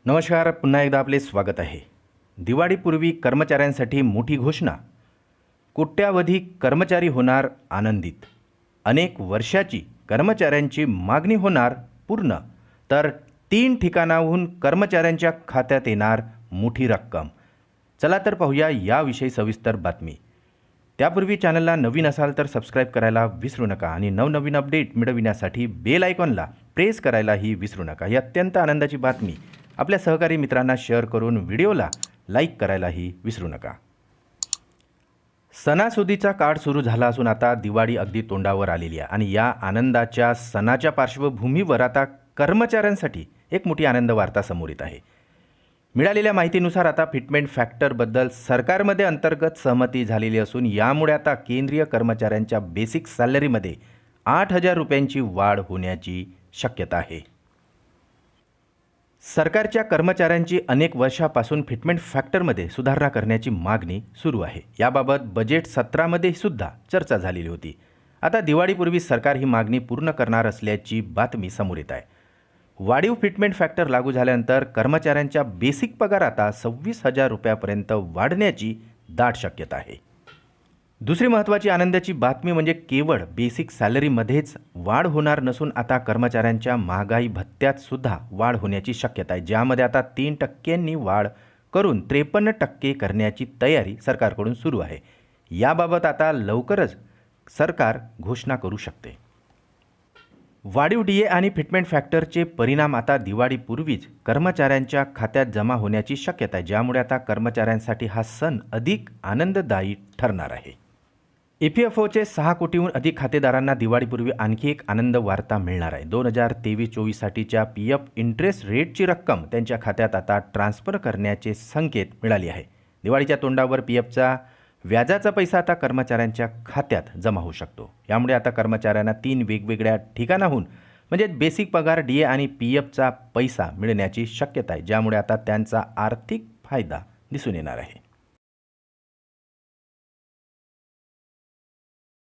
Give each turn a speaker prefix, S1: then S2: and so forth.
S1: नमस्कार, पुन्हा एकदा आपले स्वागत आहे. दिवाळीपूर्वी कर्मचाऱ्यांसाठी मोठी घोषणा. कोट्यावधी कर्मचारी होणार आनंदित. अनेक वर्षाची कर्मचाऱ्यांची मागणी होणार पूर्ण. तर 3 ठिकाणाहून कर्मचाऱ्यांच्या खात्यात येणार मोठी रक्कम. चला तर पाहूया याविषयी सविस्तर बातमी. त्यापूर्वी चॅनलला नवीन असाल तर सबस्क्राईब करायला विसरू नका आणि नवनवीन अपडेट मिळविण्यासाठी बेल आयकॉनला प्रेस करायलाही विसरू नका. ही अत्यंत आनंदाची बातमी आपल्या सहकारी मित्रांना शेअर करून व्हिडिओला लाईक करायलाही विसरू नका. सणासुदीचा काळ सुरू झाला असून आता दिवाळी अगदी तोंडावर आलेली आहे आणि या आनंदाच्या सणाच्या पार्श्वभूमीवर आता कर्मचाऱ्यांसाठी एक मोठी आनंद वार्ता समोर येत आहे. मिळालेल्या माहितीनुसार आता फिटमेंट फॅक्टरबद्दल सरकारमध्ये अंतर्गत सहमती झालेली असून यामुळे आता केंद्रीय कर्मचाऱ्यांच्या बेसिक सॅलरीमध्ये 8,000 रुपयांची वाढ होण्याची शक्यता आहे. सरकारच्या कर्मचाऱ्यांची अनेक वर्षापासून फिटमेंट फॅक्टरमध्ये सुधारणा करण्याची मागणी सुरू आहे. याबाबत बजेट सत्रामध्ये सुद्धा चर्चा झालेली होती. आता दिवाळीपूर्वी सरकार ही मागणी पूर्ण करणार असल्याची बातमी समोर येत आहे. वाढीव फिटमेंट फॅक्टर लागू झाल्यानंतर कर्मचाऱ्यांच्या बेसिक पगार आता 26,000 रुपयापर्यंत वाढण्याची दाट शक्यता आहे. दुसरी महत्त्वाची आनंदाची बातमी म्हणजे केवळ बेसिक सॅलरीमध्येच वाढ होणार नसून आता कर्मचाऱ्यांच्या महागाई भत्त्यात सुद्धा वाढ होण्याची शक्यता आहे, ज्यामध्ये आता 3% वाढ करून 53% करण्याची तयारी सरकारकडून सुरू आहे. याबाबत आता लवकरच सरकार घोषणा करू शकते. वाढीव DA आणि फिटमेंट फॅक्टरचे परिणाम आता दिवाळीपूर्वीच कर्मचाऱ्यांच्या खात्यात जमा होण्याची शक्यता आहे, ज्यामुळे आता कर्मचाऱ्यांसाठी हा सण अधिक आनंददायी ठरणार आहे. EPFOचे 6 कोटीहून अधिक खातेदारांना दिवाळीपूर्वी आणखी एक आनंद वार्ता मिळणार आहे. 2023-24 साठीच्या PF इंटरेस्ट रेटची रक्कम त्यांच्या खात्यात आता ट्रान्स्फर करण्याचे संकेत मिळाले आहे. दिवाळीच्या तोंडावर PFचा व्याजाचा पैसा आता कर्मचाऱ्यांच्या खात्यात जमा होऊ शकतो. यामुळे आता कर्मचाऱ्यांना 3 वेगवेगळ्या ठिकाणाहून म्हणजे बेसिक पगार, DA आणि PFचा पैसा मिळण्याची शक्यता आहे, ज्यामुळे आता त्यांचा आर्थिक फायदा दिसून येणार आहे.